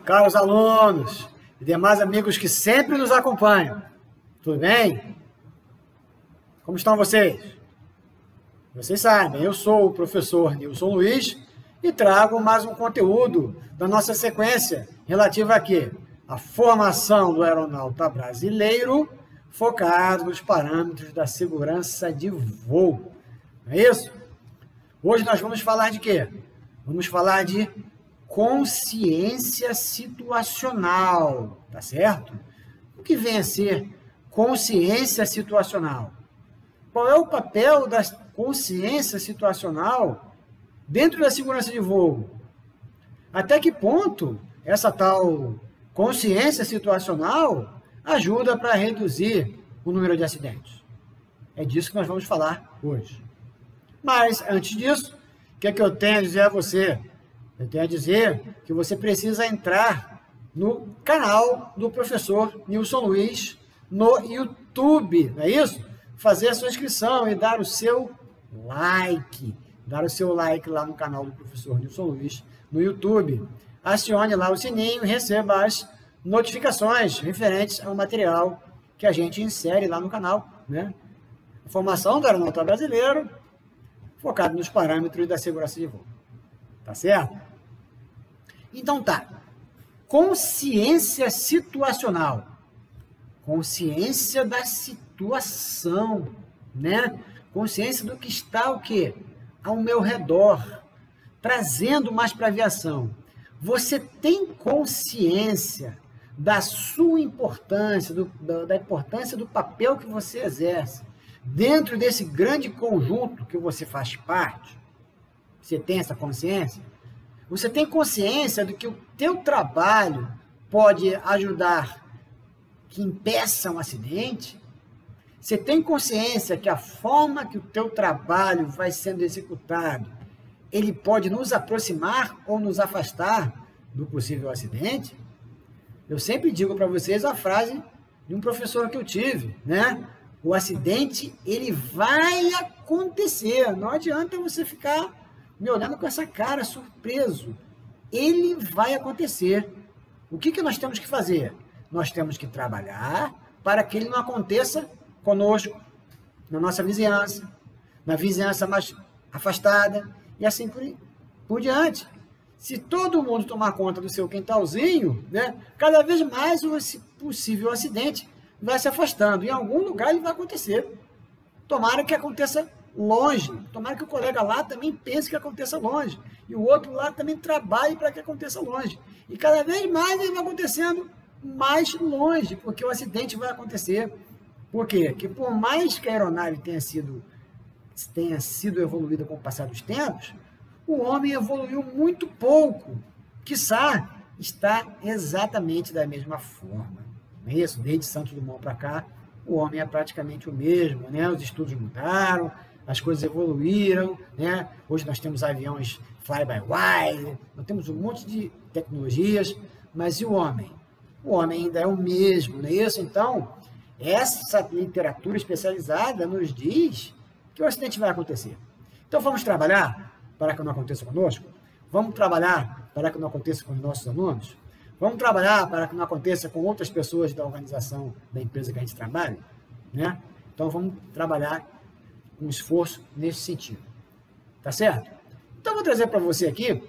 caros alunos e demais amigos que sempre nos acompanham. Tudo bem? Como estão vocês? Vocês sabem, eu sou o professor Nilson Luiz e trago mais um conteúdo da nossa sequência relativa a quê? A formação do aeronauta brasileiro focado nos parâmetros da segurança de voo. Não é isso? Hoje nós vamos falar de quê? Vamos falar de consciência situacional, tá certo? O que vem a ser consciência situacional? Qual é o papel da consciência situacional dentro da segurança de voo? Até que ponto essa tal consciência situacional ajuda para reduzir o número de acidentes? É disso que nós vamos falar hoje. Mas, antes disso, o que é que eu tenho a dizer a você? Eu tenho a dizer que você precisa entrar no canal do professor Nilson Luiz no YouTube, não é isso? Fazer a sua inscrição e dar o seu like. Dar o seu like lá no canal do professor Nilson Luiz no YouTube. Acione lá o sininho e receba as notificações referentes ao material que a gente insere lá no canal, né? A formação do aeronauta brasileiro, focado nos parâmetros da segurança de voo. Tá certo? Então tá. Consciência situacional. Consciência da situação, né? Consciência do que está o quê? Ao meu redor. Trazendo mais para a aviação. Você tem consciência da sua importância, da importância do papel que você exerce dentro desse grande conjunto que você faz parte? Você tem essa consciência? Você tem consciência de que o teu trabalho pode ajudar que impeça um acidente? Você tem consciência que a forma que o teu trabalho vai sendo executado, ele pode nos aproximar ou nos afastar do possível acidente? Eu sempre digo para vocês a frase de um professor que eu tive, né? O acidente, ele vai acontecer. Não adianta você ficar me olhando com essa cara, surpreso. Ele vai acontecer. O que nós temos que fazer? Nós temos que trabalhar para que ele não aconteça conosco, na nossa vizinhança, na vizinhança mais afastada, e assim por diante. Se todo mundo tomar conta do seu quintalzinho, né, cada vez mais esse possível acidente vai se afastando. Em algum lugar ele vai acontecer. Tomara que aconteça longe. Tomara que o colega lá também pense que aconteça longe. E o outro lá também trabalhe para que aconteça longe. E cada vez mais ele vai acontecendo mais longe, porque o acidente vai acontecer. Por quê? Porque por mais que a aeronave tenha sido evoluída com o passar dos tempos, o homem evoluiu muito pouco. Quiçá está exatamente da mesma forma. Não é isso? Desde Santos Dumont para cá, o homem é praticamente o mesmo, né? Os estudos mudaram, as coisas evoluíram, né? Hoje nós temos aviões fly-by-wire, nós temos um monte de tecnologias, mas e o homem? O homem ainda é o mesmo, não é isso? Então, essa literatura especializada nos diz que o acidente vai acontecer. Então, vamos trabalhar para que não aconteça conosco? Vamos trabalhar para que não aconteça com os nossos alunos? Vamos trabalhar para que não aconteça com outras pessoas da organização da empresa que a gente trabalha, né? Então, vamos trabalhar com esforço nesse sentido. Tá certo? Então, vou trazer para você aqui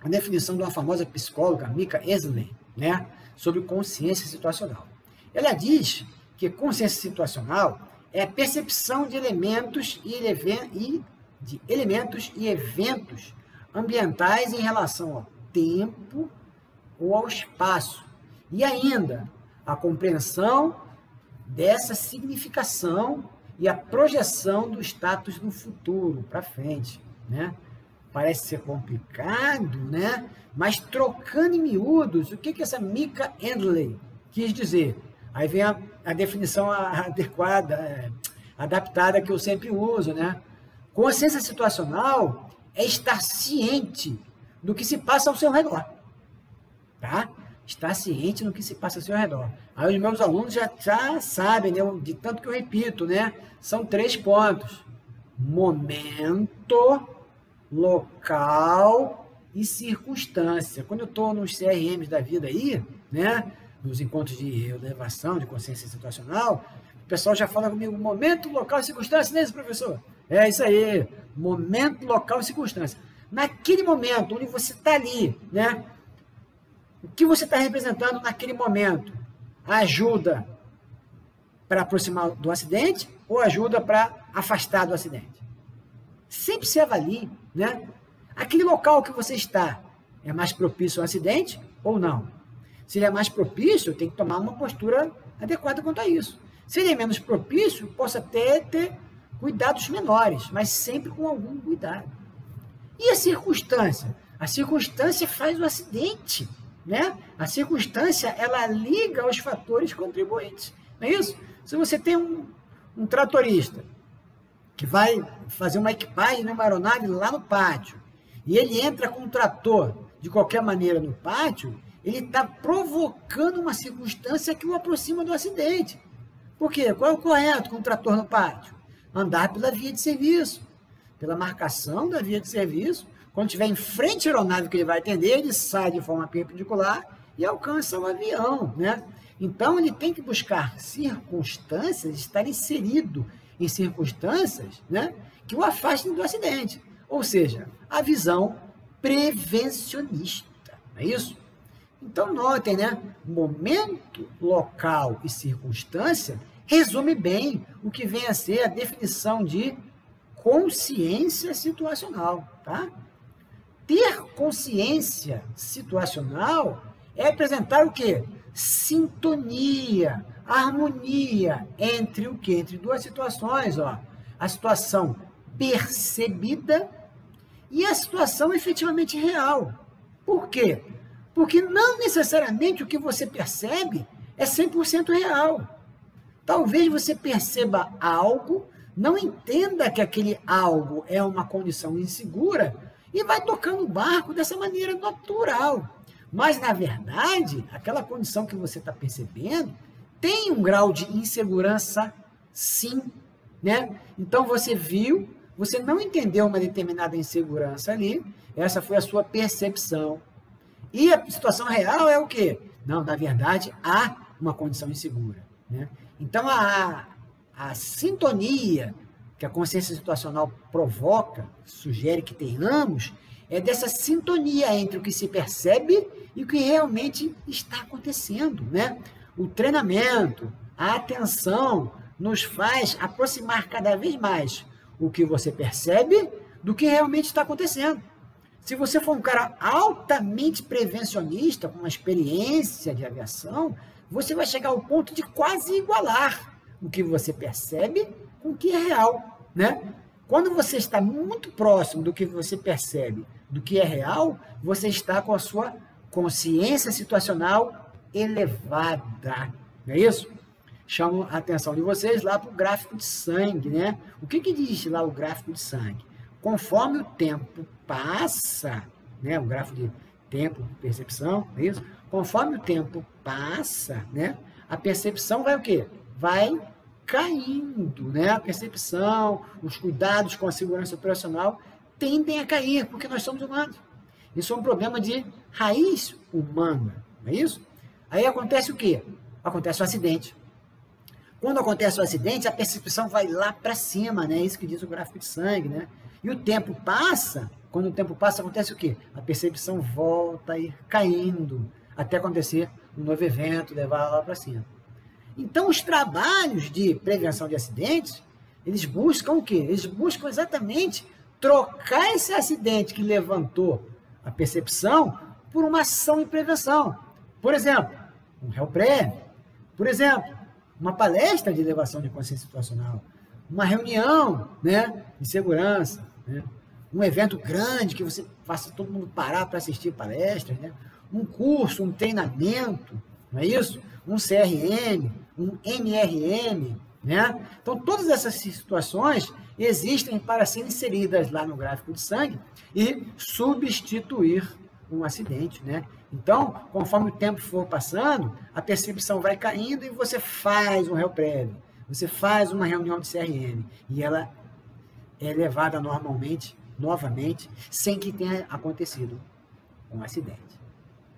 a definição de uma famosa psicóloga, Mika Endley, né? Sobre consciência situacional. Ela diz que consciência situacional é a percepção de elementos e eventos ambientais em relação ao tempo ou ao espaço. E ainda, a compreensão dessa significação e a projeção do status no futuro, para frente, né? Parece ser complicado, né? Mas trocando em miúdos, o que essa Mika Endley quis dizer? Aí vem a definição adequada, adaptada que eu sempre uso, né? Consciência situacional é estar ciente do que se passa ao seu redor, tá? Estar ciente do que se passa ao seu redor. Aí os meus alunos já sabem, né? De tanto que eu repito, né? São 3 pontos. Momento, local e circunstância. Quando eu estou nos CRMs da vida aí, né, nos encontros de elevação, de consciência situacional, o pessoal já fala comigo, momento, local e circunstância, não é isso, professor? É isso aí, momento, local e circunstância. Naquele momento, onde você está ali, né, o que você está representando naquele momento? Ajuda para aproximar do acidente ou ajuda para afastar do acidente? Sempre se avalie, né? Aquele local que você está é mais propício ao acidente ou não? Se ele é mais propício, tem que tomar uma postura adequada quanto a isso. Se ele é menos propício, posso até ter cuidados menores, mas sempre com algum cuidado. E a circunstância? A circunstância faz o acidente, né? A circunstância, ela liga aos fatores contribuintes, não é isso? Se você tem um tratorista que vai fazer uma equipagem numa aeronave lá no pátio, e ele entra com um trator de qualquer maneira no pátio, ele está provocando uma circunstância que o aproxima do acidente. Por quê? Qual é o correto com o trator no pátio? Andar pela via de serviço, pela marcação da via de serviço. Quando estiver em frente à aeronave que ele vai atender, ele sai de forma perpendicular e alcança o avião, né? Então, ele tem que buscar circunstâncias, estar inserido em circunstâncias, né, que o afastem do acidente. Ou seja, a visão prevencionista, não é isso? Então, notem, né? Momento, local e circunstância resume bem o que vem a ser a definição de consciência situacional, tá? Ter consciência situacional é apresentar o quê? Sintonia, harmonia entre o quê? Entre duas situações, ó. A situação percebida e a situação efetivamente real. Por quê? Porque não necessariamente o que você percebe é 100% real. Talvez você perceba algo, não entenda que aquele algo é uma condição insegura e vai tocando o barco dessa maneira natural. Mas, na verdade, aquela condição que você está percebendo tem um grau de insegurança, sim, né? Então, você viu, você não entendeu uma determinada insegurança ali, essa foi a sua percepção. E a situação real é o quê? Não, na verdade, há uma condição insegura, né? Então, a sintonia que a consciência situacional provoca, sugere que tenhamos, é dessa sintonia entre o que se percebe e o que realmente está acontecendo, né? O treinamento, a atenção, nos faz aproximar cada vez mais o que você percebe do que realmente está acontecendo. Se você for um cara altamente prevencionista, com uma experiência de aviação, você vai chegar ao ponto de quase igualar o que você percebe com o que é real, né? Quando você está muito próximo do que você percebe, do que é real, você está com a sua consciência situacional elevada, não é isso? Chamo a atenção de vocês lá para o gráfico de sangue, né? O que diz lá o gráfico de sangue? Conforme o tempo passa, né? O gráfico de tempo, percepção, é isso? Conforme o tempo passa, né? A percepção vai o quê? Vai caindo, né? A percepção, os cuidados com a segurança operacional tendem a cair, porque nós somos humanos. Isso é um problema de raiz humana, não é isso? Aí acontece o quê? Acontece o acidente. Quando acontece o acidente, a percepção vai lá para cima, né? É isso que diz o gráfico de sangue, né? E o tempo passa, quando o tempo passa, acontece o quê? A percepção volta a ir caindo, até acontecer um novo evento, levar lá para cima. Então, os trabalhos de prevenção de acidentes, eles buscam o quê? Eles buscam exatamente trocar esse acidente que levantou a percepção por uma ação em prevenção. Por exemplo, um réu prévio. Por exemplo, uma palestra de elevação de consciência situacional. Uma reunião, né, de segurança. Né? Um evento grande que você faça todo mundo parar para assistir palestras. Né? Um curso, um treinamento, não é isso? Um CRM, um MRM, né? Então, todas essas situações existem para serem inseridas lá no gráfico de sangue e substituir um acidente, né? Então, conforme o tempo for passando, a percepção vai caindo e você faz um réu prévio, você faz uma reunião de CRM e ela é levada normalmente, novamente, sem que tenha acontecido um acidente.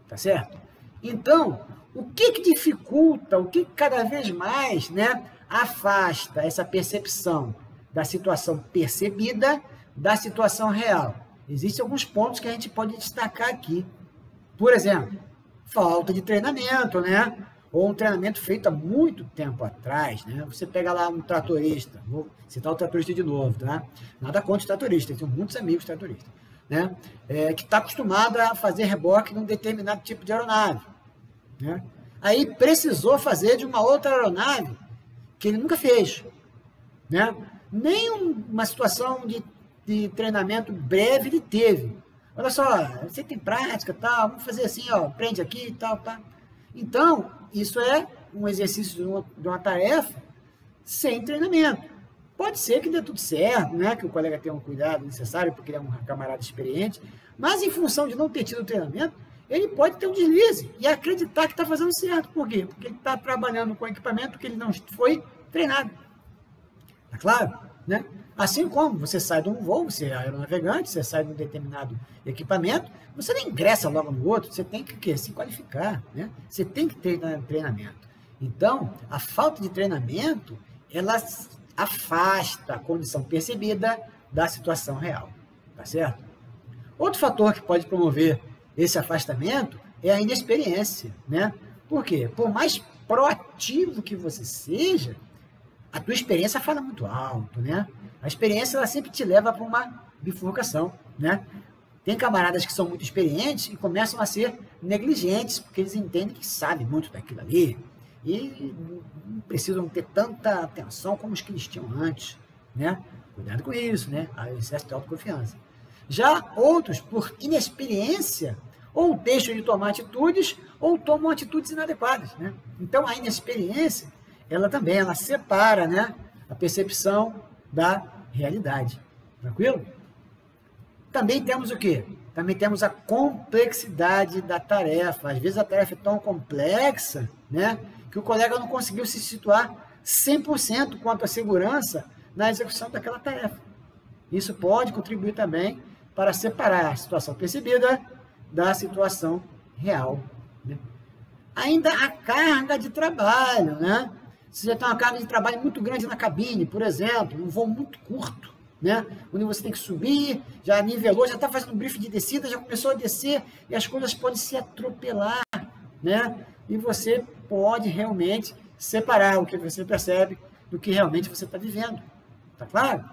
Tá certo? Então, o que dificulta, o que cada vez mais, né, afasta essa percepção da situação percebida da situação real? Existem alguns pontos que a gente pode destacar aqui. Por exemplo, falta de treinamento, né? Ou um treinamento feito há muito tempo atrás, né? Você pega lá um tratorista, vou citar o tratorista de novo, tá? Nada contra os tratoristas, tenho muitos amigos tratoristas, né? Que está acostumado a fazer reboque num determinado tipo de aeronave, né? Aí precisou fazer de uma outra aeronave que ele nunca fez, né? Nem uma situação de treinamento breve ele teve. Olha só, você tem prática, tal, vamos fazer assim, ó, prende aqui e tal, tá? Então, isso é um exercício de uma tarefa sem treinamento. Pode ser que dê tudo certo, né? Que o colega tenha um cuidado necessário, porque ele é um camarada experiente, mas em função de não ter tido treinamento, ele pode ter um deslize e acreditar que está fazendo certo. Por quê? Porque ele está trabalhando com equipamento que ele não foi treinado. Tá claro? Né? Assim como você sai de um voo, você é aeronavegante, você sai de um determinado equipamento, você não ingressa logo no outro, você tem que se qualificar, né? Você tem que ter treinamento. Então, a falta de treinamento, ela afasta a condição percebida da situação real, tá certo? Outro fator que pode promover esse afastamento é a inexperiência, né? Por quê? Por mais proativo que você seja, a tua experiência fala muito alto, né? A experiência, ela sempre te leva para uma bifurcação, né? Tem camaradas que são muito experientes e começam a ser negligentes, porque eles entendem que sabem muito daquilo ali e não precisam ter tanta atenção como os que eles tinham antes, né? Cuidado com isso, né? Há excesso de autoconfiança. Já outros, por inexperiência, ou deixam de tomar atitudes, ou tomam atitudes inadequadas, né? Então, a inexperiência, ela também, ela separa, né, a percepção da realidade. Tranquilo? Também temos o quê? Também temos a complexidade da tarefa. Às vezes a tarefa é tão complexa, né, que o colega não conseguiu se situar 100% quanto à segurança na execução daquela tarefa. Isso pode contribuir também para separar a situação percebida da situação real, né? Ainda a carga de trabalho, né? Se você tem uma carga de trabalho muito grande na cabine, por exemplo, um voo muito curto, né? Onde você tem que subir, já nivelou, já está fazendo um briefing de descida, já começou a descer e as coisas podem se atropelar, né? E você pode realmente separar o que você percebe do que realmente você está vivendo. Tá claro?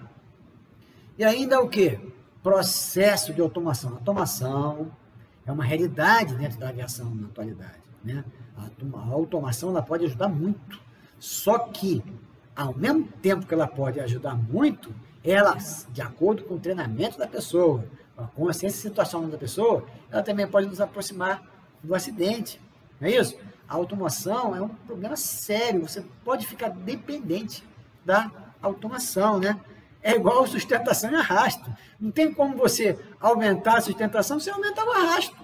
E ainda o quê? Processo de automação. Automação é uma realidade dentro da aviação na atualidade, né? A automação, ela pode ajudar muito. Só que, ao mesmo tempo que ela pode ajudar muito, ela, de acordo com o treinamento da pessoa, com a consciência situacional da pessoa, ela também pode nos aproximar do acidente. Não é isso? A automação é um problema sério. Você pode ficar dependente da automação, né? É igual sustentação e arrasto. Não tem como você aumentar a sustentação, você aumenta o arrasto,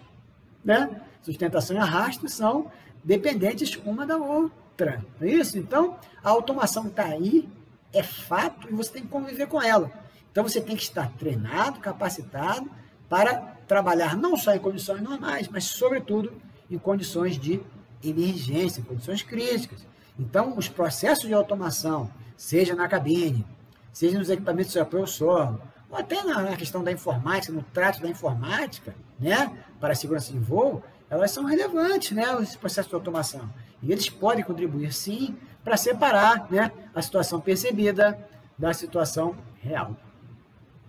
né? Sustentação e arrasto são dependentes uma da outra, não é isso? Então, a automação está aí, é fato, e você tem que conviver com ela. Então, você tem que estar treinado, capacitado para trabalhar não só em condições normais, mas, sobretudo, em condições de emergência, em condições críticas. Então, os processos de automação, seja na cabine, seja nos equipamentos de apoio ao solo, ou até na questão da informática, no trato da informática, né, para a segurança de voo, elas são relevantes, né, esse processo de automação. E eles podem contribuir, sim, para separar, né, a situação percebida da situação real.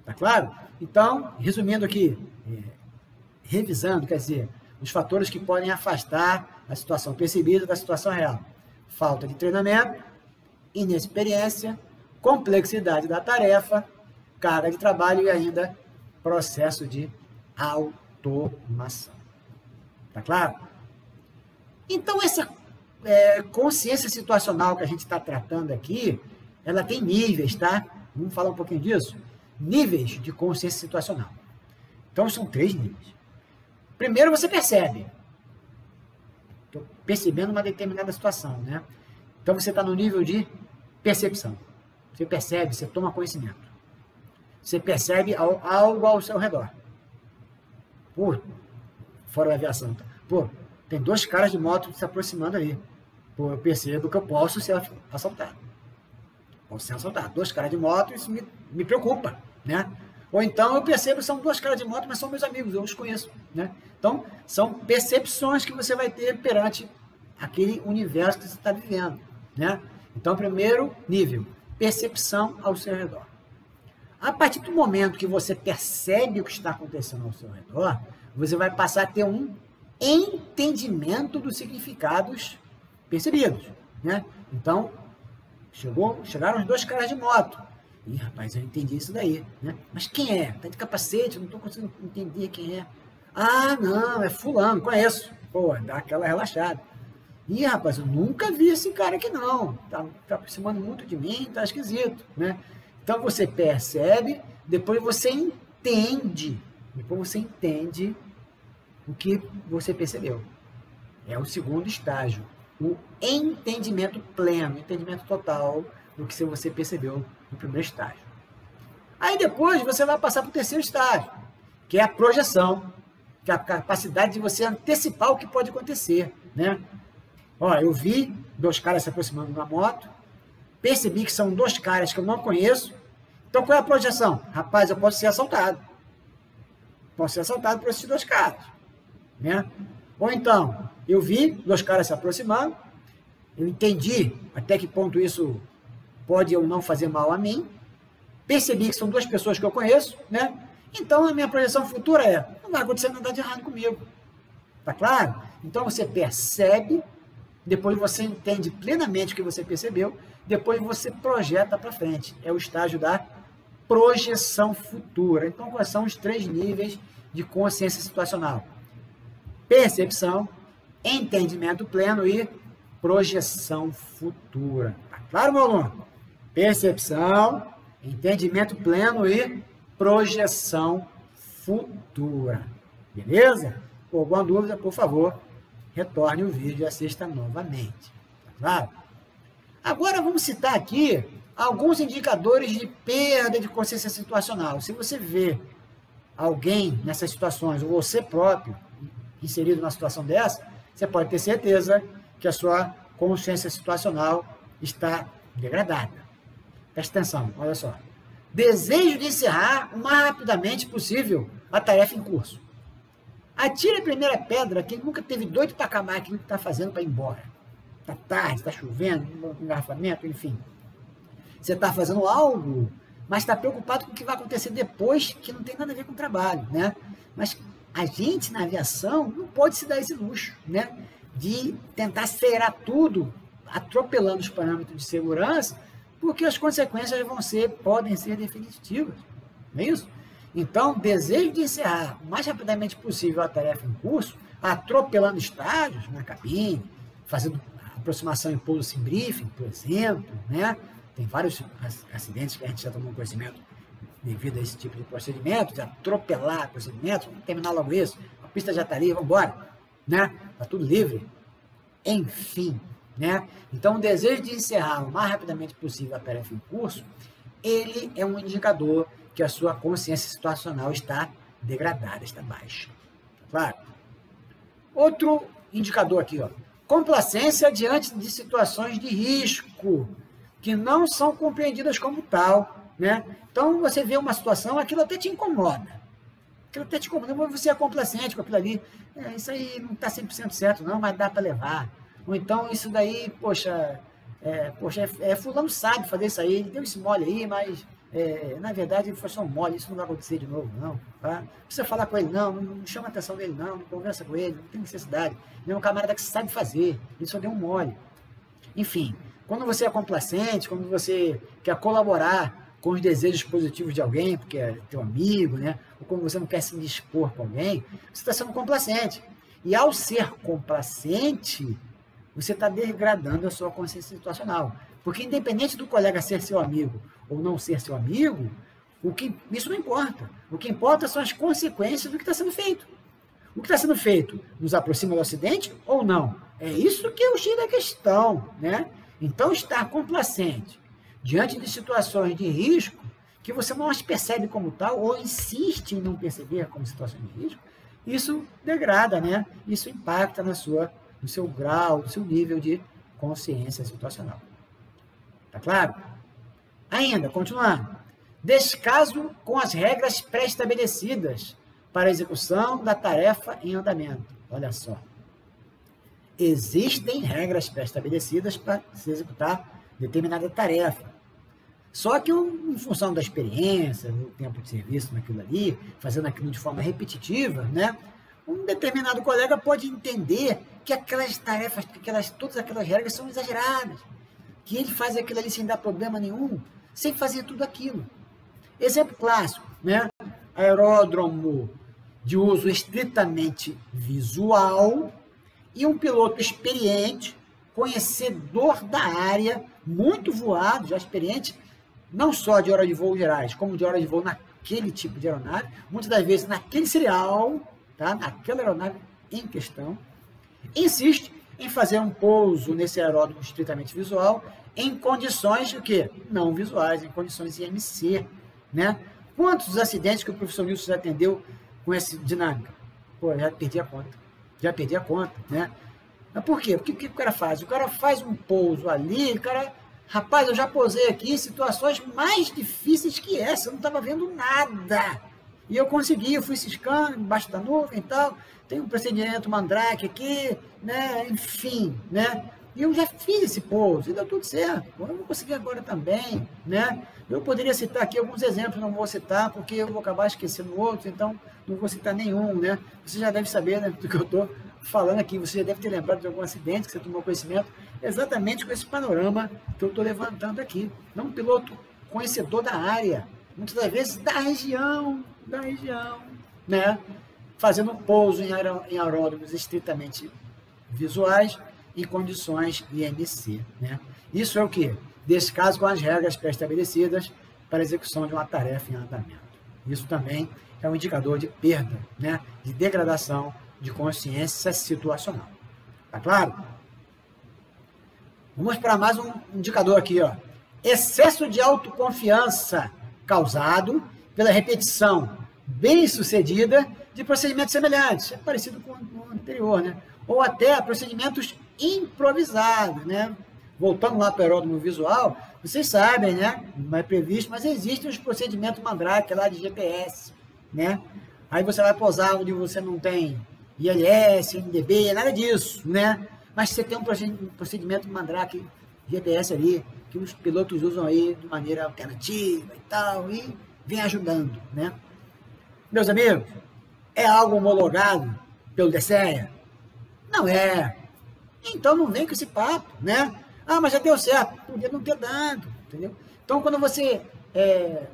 Tá claro? Então, resumindo aqui, revisando, quer dizer, os fatores que podem afastar a situação percebida da situação real. Falta de treinamento, inexperiência, complexidade da tarefa, carga de trabalho e ainda processo de automação. Tá claro? Então, essa consciência situacional que a gente está tratando aqui, ela tem níveis, tá? Vamos falar um pouquinho disso? Níveis de consciência situacional. Então, são 3 níveis. Primeiro, você percebe. Estou percebendo uma determinada situação, né? Então, você está no nível de percepção. Você percebe, você toma conhecimento. Você percebe algo ao seu redor. fora da aviação. Pô, tem 2 caras de moto se aproximando ali. Pô, eu percebo que eu posso ser assaltado. Posso ser assaltado. 2 caras de moto, isso me preocupa, né? Ou então eu percebo que são 2 caras de moto, mas são meus amigos, eu os conheço, né? Então, são percepções que você vai ter perante aquele universo que você está vivendo, né? Então, primeiro nível, percepção ao seu redor. A partir do momento que você percebe o que está acontecendo ao seu redor, você vai passar a ter um entendimento dos significados percebidos, né? Então, chegaram os 2 caras de moto. Ih, rapaz, eu entendi isso daí, né? Mas quem é? Tá de capacete, eu não estou conseguindo entender quem é. Ah, não, é fulano, conheço. Pô, dá aquela relaxada. Ih, rapaz, eu nunca vi esse cara aqui não. Tá aproximando muito de mim, tá esquisito, né? Então você percebe, depois você entende. Depois você entende o que você percebeu. É o segundo estágio. O entendimento pleno, entendimento total do que você percebeu no primeiro estágio. Aí depois você vai passar para o terceiro estágio, que é a projeção, que é a capacidade de você antecipar o que pode acontecer, né? Ó, eu vi 2 caras se aproximando na moto, percebi que são 2 caras que eu não conheço, então qual é a projeção? Rapaz, eu posso ser assaltado. Posso ser assaltado por esses 2 caras, né? Ou então, eu vi 2 caras se aproximando, eu entendi até que ponto isso pode ou não fazer mal a mim, percebi que são 2 pessoas que eu conheço, né? Então, a minha projeção futura é, não vai acontecer nada de errado comigo. Tá claro? Então, você percebe, depois você entende plenamente o que você percebeu, depois você projeta para frente. É o estágio da projeção futura. Então, quais são os 3 níveis de consciência situacional? Percepção, entendimento pleno e projeção futura. Tá claro, meu aluno? Percepção, entendimento pleno e projeção futura. Beleza? Por alguma dúvida, por favor, retorne o vídeo e assista novamente. Tá claro? Agora vamos citar aqui alguns indicadores de perda de consciência situacional. Se você vê alguém nessas situações, ou você próprio inserido numa situação dessa, você pode ter certeza que a sua consciência situacional está degradada. Preste atenção, olha só. Desejo de encerrar o mais rapidamente possível a tarefa em curso. Atire a primeira pedra quem nunca teve doido para acabar aquilo que está fazendo para ir embora. Está tarde, está chovendo, engarrafamento, enfim. Você está fazendo algo, mas está preocupado com o que vai acontecer depois, que não tem nada a ver com o trabalho, né? Mas a gente, na aviação, não pode se dar esse luxo, né? De tentar acelerar tudo, atropelando os parâmetros de segurança, porque as consequências podem ser definitivas, não é isso? Então, desejo de encerrar o mais rapidamente possível a tarefa em curso, atropelando estágios na cabine, fazendo aproximação em pouso sem briefing, por exemplo, né? Tem vários acidentes que a gente já tomou conhecimento devido a esse tipo de procedimento, de atropelar procedimentos, vamos terminar logo isso, a pista já está ali, vamos embora, né? Está tudo livre. Enfim, né? Então, o desejo de encerrar o mais rapidamente possível a tarefa em curso, ele é um indicador que a sua consciência situacional está degradada, está baixa. Claro? Outro indicador aqui, ó. Complacência diante de situações de risco, que não são compreendidas como tal, né? Então, você vê uma situação, aquilo até te incomoda. Aquilo até te incomoda, mas você é complacente com aquilo ali. Isso aí não está 100% certo, não, mas dá para levar. Ou então, isso daí, poxa, fulano sabe fazer isso aí, ele deu esse mole aí, mas, na verdade, foi só um mole, isso não vai acontecer de novo, não. Tá? Não precisa falar com ele, não chama a atenção dele, não conversa com ele, não tem necessidade. Ele é um camarada que sabe fazer, ele só deu um mole. Enfim, quando você é complacente, quando você quer colaborar com os desejos positivos de alguém, porque é teu amigo, né? Ou quando você não quer se indispor com alguém, você está sendo complacente. E ao ser complacente, você está degradando a sua consciência situacional. Porque independente do colega ser seu amigo ou não ser seu amigo, isso não importa. O que importa são as consequências do que está sendo feito. O que está sendo feito nos aproxima do acidente ou não? É isso que é o X da questão, né? Então, estar complacente diante de situações de risco que você não as percebe como tal ou insiste em não perceber como situações de risco, isso degrada, né? Isso impacta no seu grau, no seu nível de consciência situacional. Tá claro? Ainda, continuando. Descaso com as regras pré-estabelecidas para a execução da tarefa em andamento. Olha só. Existem regras pré-estabelecidas para se executar determinada tarefa. Só que, em função da experiência, do tempo de serviço naquilo ali, fazendo aquilo de forma repetitiva, né? Um determinado colega pode entender que aquelas tarefas, todas aquelas regras são exageradas, que ele faz aquilo ali sem dar problema nenhum, sem fazer tudo aquilo. Exemplo clássico, né? Aeródromo de uso estritamente visual e um piloto experiente, conhecedor da área, muito voado, já experiente, não só de hora de voo gerais, como de hora de voo naquele tipo de aeronave, muitas das vezes naquele serial, tá? Naquela aeronave em questão, insiste em fazer um pouso nesse aeródromo estritamente visual em condições o quê? Não visuais, em condições IMC, né? Quantos acidentes que o professor Nilson já atendeu com essa dinâmica? Pô, já perdi a conta, né? Mas por quê? Porque o que o cara faz? O cara faz um pouso ali, o cara... Rapaz, eu já pousei aqui em situações mais difíceis que essa, eu não estava vendo nada. E eu consegui, eu fui ciscando embaixo da nuvem e tal, tem um procedimento Mandrake aqui, né? Enfim, né? E eu já fiz esse pouso, e deu tudo certo. Eu vou conseguir agora também, né? Eu poderia citar aqui alguns exemplos, não vou citar, porque eu vou acabar esquecendo outros, então não vou citar nenhum, né? Você já deve saber, né, do que eu estou falando aqui, você já deve ter lembrado de algum acidente que você tomou conhecimento, exatamente com esse panorama que eu estou levantando aqui. Não um piloto conhecedor da área, muitas das vezes da região, né? Fazendo pouso em aeródromos estritamente visuais em condições IMC, né? Isso é o que? Descaso com as regras pré-estabelecidas para a execução de uma tarefa em andamento. Isso também é um indicador de perda, né? De degradação de consciência situacional. Tá claro? Vamos para mais um indicador aqui, ó. Excesso de autoconfiança causado pela repetição bem-sucedida de procedimentos semelhantes, é parecido com o anterior, né? Ou até procedimentos improvisados, né? Voltando lá para o aeródromo visual, vocês sabem, né? Não é previsto, mas existem os procedimentos Mandrake lá de GPS, né? Aí você vai pousar onde você não tem ILS, NDB, nada disso, né? Mas você tem um procedimento Mandrake GPS ali, que os pilotos usam aí de maneira alternativa e tal, e vem ajudando, né? Meus amigos, é algo homologado pelo DSEA? Não é. Então não vem com esse papo, né? Ah, mas já deu certo. Podia não ter dado, entendeu? Então quando você,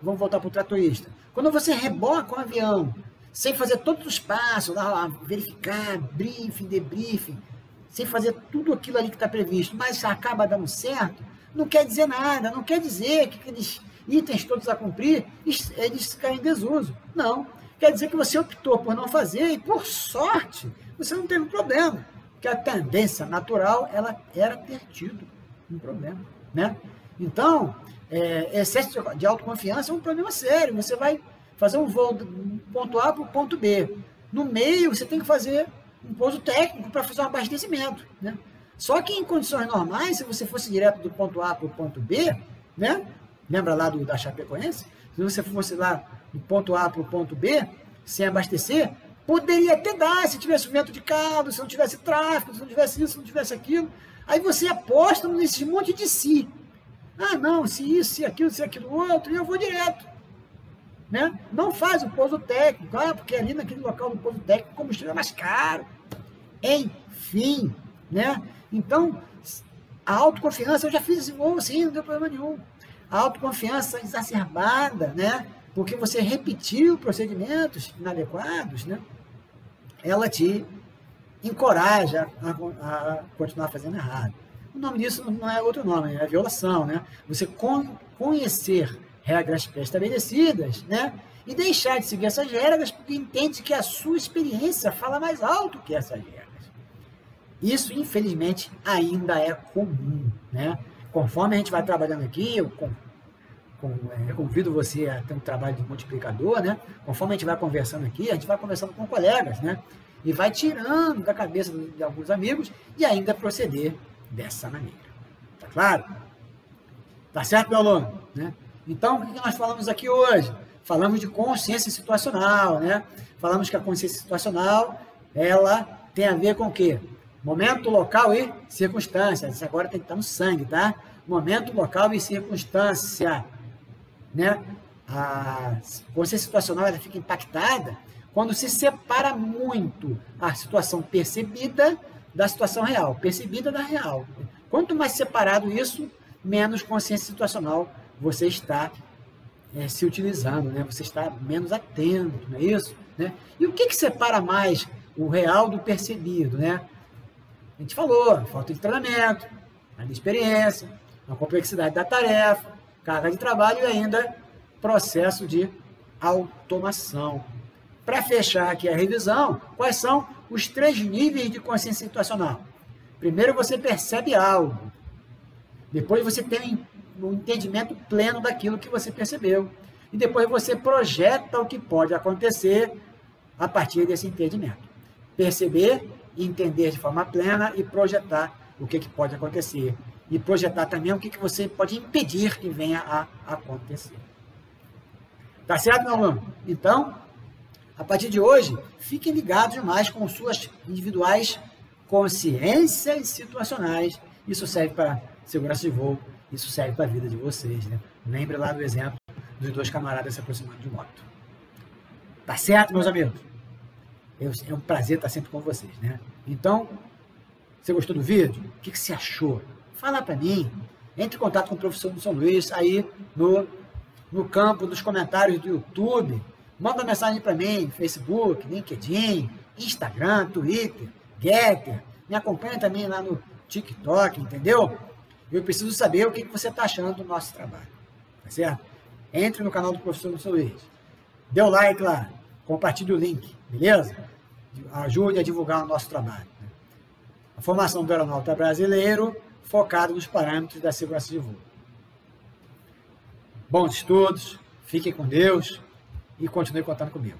vamos voltar para o tratorista, quando você reboca o avião, sem fazer todos os passos, lá, verificar, briefing, debriefing, sem fazer tudo aquilo ali que está previsto, mas acaba dando certo, não quer dizer nada, não quer dizer que aqueles itens todos a cumprir, eles caem em desuso. Não. Quer dizer que você optou por não fazer e, por sorte, você não teve problema. Porque a tendência natural, ela era ter tido um problema, né? Então, excesso de autoconfiança é um problema sério. Você vai fazer um voo do ponto A para o ponto B. No meio, você tem que fazer um pouso técnico para fazer um abastecimento, né? Só que em condições normais, se você fosse direto do ponto A para o ponto B, né? Lembra lá da Chapecoense? Se você fosse lá do ponto A para o ponto B, sem abastecer, poderia até dar, se tivesse vento de carro, se não tivesse tráfego, se não tivesse isso, se não tivesse aquilo. Aí você aposta nesse monte de si. Ah, não, se isso, se aquilo outro, e eu vou direto. Né? Não faz o pouso técnico, porque ali naquele local do pouso técnico o combustível é mais caro. Enfim, né? Então, a autoconfiança, eu já fiz esse voo assim, não deu problema nenhum. A autoconfiança exacerbada, né? Porque você repetiu procedimentos inadequados, né? Ela te encoraja a continuar fazendo errado. O nome disso não é outro nome, é violação, né? Você conhecer regras pré-estabelecidas, né? E deixar de seguir essas regras porque entende que a sua experiência fala mais alto que essas regras. Isso, infelizmente, ainda é comum, né? Conforme a gente vai trabalhando aqui, convido você a ter um trabalho de multiplicador, né? Conforme a gente vai conversando aqui, a gente vai conversando com colegas, né? E vai tirando da cabeça de alguns amigos e ainda proceder dessa maneira. Tá claro? Tá certo, meu aluno? Né? Então, o que nós falamos aqui hoje? Falamos de consciência situacional, né? Falamos que a consciência situacional, ela tem a ver com o quê? Momento, local e circunstância. Isso agora tem que estar no sangue, tá? Momento, local e circunstância, né? A consciência situacional, ela fica impactada quando se separa muito a situação percebida da situação real, percebida da real. Quanto mais separado isso, menos consciência situacional você está se utilizando, né? Você está menos atento, não é isso? Né? E o que separa mais o real do percebido, né? A gente falou, falta de treinamento, a experiência, a complexidade da tarefa, carga de trabalho e ainda processo de automação. Para fechar aqui a revisão, quais são os 3 níveis de consciência situacional? Primeiro você percebe algo, depois você tem um entendimento pleno daquilo que você percebeu, e depois você projeta o que pode acontecer a partir desse entendimento. Perceber, entender de forma plena e projetar o que pode acontecer. E projetar também o que você pode impedir que venha a acontecer. Tá certo, meu aluno? Então, a partir de hoje, fiquem ligados mais com suas individuais consciências situacionais. Isso serve para segurança de voo, isso serve para a vida de vocês, né? Lembre lá do exemplo dos 2 camaradas se aproximando de moto. Tá certo, meus amigos? É um prazer estar sempre com vocês, né? Então, você gostou do vídeo? O que você achou? Fala para mim. Entre em contato com o professor do São Luís aí no campo dos comentários do YouTube. Manda uma mensagem para mim, Facebook, LinkedIn, Instagram, Twitter, Getter. Me acompanha também lá no TikTok, entendeu? Eu preciso saber o que você está achando do nosso trabalho. Tá certo? Entre no canal do professor do São Luís. Dê o like lá. Compartilhe o link, beleza? Ajude a divulgar o nosso trabalho. A formação do aeronauta brasileiro focado nos parâmetros da segurança de voo. Bons estudos, fiquem com Deus e continue contando comigo.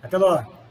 Até logo!